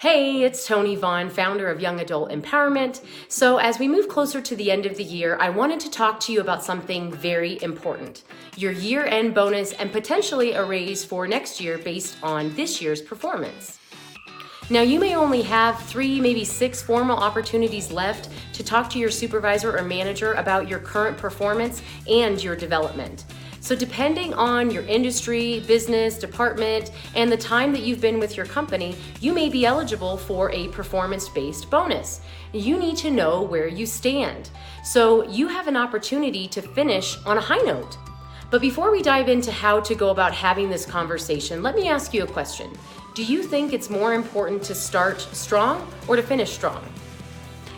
Hey, it's Tony Vaughn, founder of Young Adult Empowerment. So as we move closer to the end of the year, I wanted to talk to you about something very important, your year-end bonus and potentially a raise for next year based on this year's performance. Now, you may only have 3, maybe 6 formal opportunities left to talk to your supervisor or manager about your current performance and your development. So depending on your industry, business, department, and the time that you've been with your company, you may be eligible for a performance-based bonus. You need to know where you stand. So you have an opportunity to finish on a high note. But before we dive into how to go about having this conversation, let me ask you a question. Do you think it's more important to start strong or to finish strong?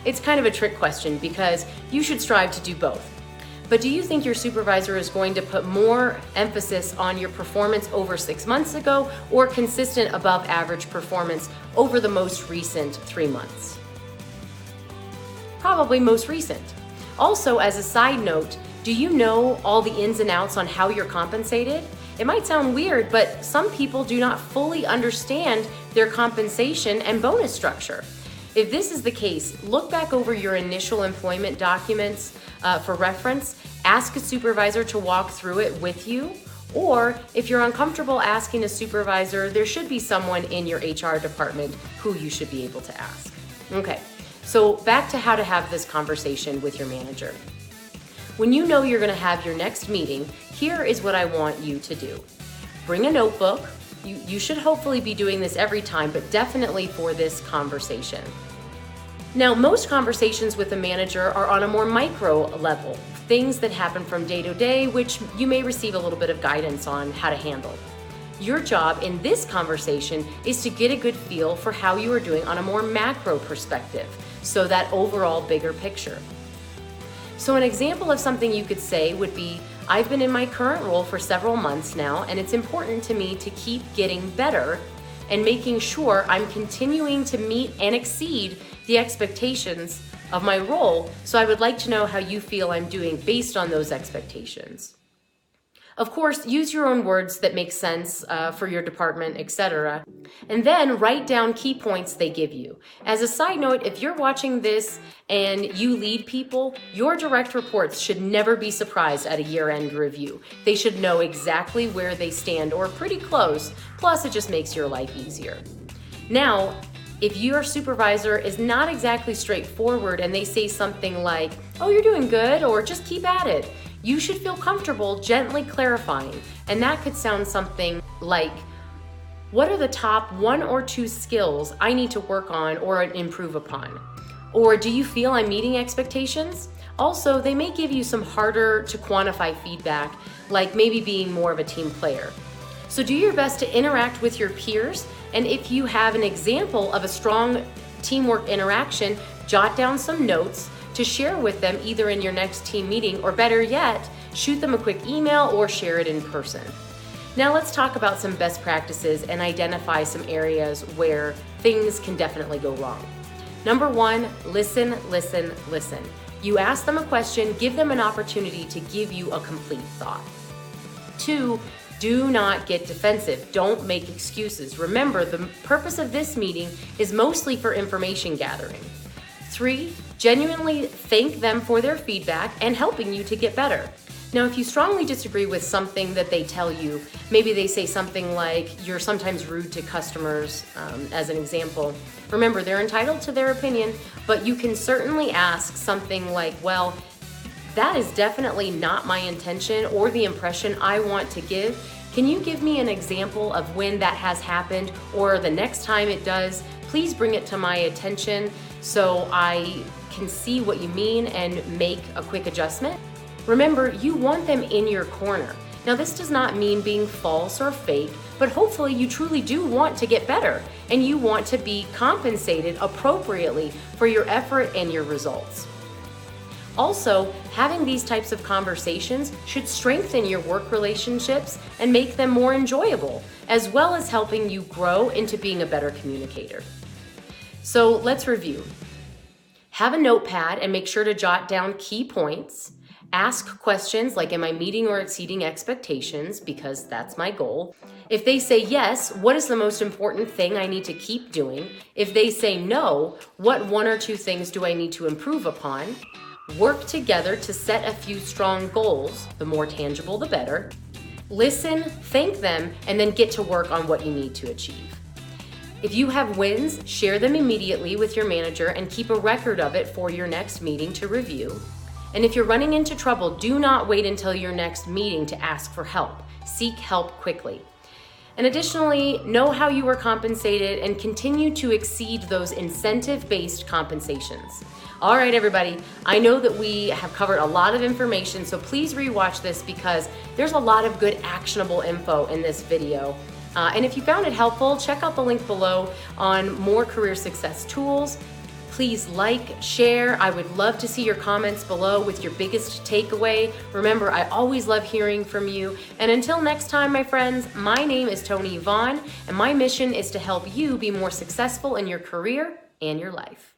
It's kind of a trick question because you should strive to do both. But do you think your supervisor is going to put more emphasis on your performance over 6 months ago or consistent above average performance over the most recent 3 months? Probably most recent. Also, as a side note, do you know all the ins and outs on how you're compensated? It might sound weird, but some people do not fully understand their compensation and bonus structure. If this is the case, look back over your initial employment documents for reference, ask a supervisor to walk through it with you, or if you're uncomfortable asking a supervisor, there should be someone in your HR department who you should be able to ask. Okay, so back to how to have this conversation with your manager. When you know you're gonna have your next meeting, here is what I want you to do. Bring a notebook. You should hopefully be doing this every time, but definitely for this conversation. Now, most conversations with a manager are on a more micro level, things that happen from day to day, which you may receive a little bit of guidance on how to handle. Your job in this conversation is to get a good feel for how you are doing on a more macro perspective, so that overall bigger picture. So an example of something you could say would be, I've been in my current role for several months now, and it's important to me to keep getting better and making sure I'm continuing to meet and exceed the expectations of my role. So I would like to know how you feel I'm doing based on those expectations. Of course, use your own words that make sense for your department, etc. And then write down key points they give you. As a side note, if you're watching this and you lead people, your direct reports should never be surprised at a year-end review. They should know exactly where they stand or pretty close, plus it just makes your life easier. Now, if your supervisor is not exactly straightforward and they say something like, oh, you're doing good, or just keep at it, you should feel comfortable gently clarifying. And that could sound something like, what are the top 1 or 2 skills I need to work on or improve upon? Or do you feel I'm meeting expectations? Also, they may give you some harder to quantify feedback, like maybe being more of a team player. So do your best to interact with your peers, and if you have an example of a strong teamwork interaction, jot down some notes to share with them either in your next team meeting, or better yet, shoot them a quick email or share it in person. Now let's talk about some best practices and identify some areas where things can definitely go wrong. Number 1, listen, listen, listen. You ask them a question, give them an opportunity to give you a complete thought. 2, do not get defensive. Don't make excuses. Remember, the purpose of this meeting is mostly for information gathering. 3, genuinely thank them for their feedback and helping you to get better. Now, if you strongly disagree with something that they tell you, maybe they say something like, you're sometimes rude to customers, as an example. Remember, they're entitled to their opinion, but you can certainly ask something like, well, that is definitely not my intention or the impression I want to give. Can you give me an example of when that has happened, or the next time it does, please bring it to my attention so I can see what you mean and make a quick adjustment? Remember, you want them in your corner. Now, this does not mean being false or fake, but hopefully you truly do want to get better and you want to be compensated appropriately for your effort and your results. Also, having these types of conversations should strengthen your work relationships and make them more enjoyable, as well as helping you grow into being a better communicator. So let's review. Have a notepad and make sure to jot down key points. Ask questions like, am I meeting or exceeding expectations? Because that's my goal. If they say yes, what is the most important thing I need to keep doing? If they say no, what one or two things do I need to improve upon? Work together to set a few strong goals. The more tangible, the better. Listen, thank them, and then get to work on what you need to achieve. If you have wins, share them immediately with your manager and keep a record of it for your next meeting to review. And if you're running into trouble, do not wait until your next meeting to ask for help. Seek help quickly. And additionally, know how you were compensated and continue to exceed those incentive-based compensations. All right, everybody, I know that we have covered a lot of information, so please rewatch this because there's a lot of good actionable info in this video. And if you found it helpful, check out the link below on more career success tools. Please like, share. I would love to see your comments below with your biggest takeaway. Remember, I always love hearing from you. And until next time, my friends, my name is Tony Vaughn, and my mission is to help you be more successful in your career and your life.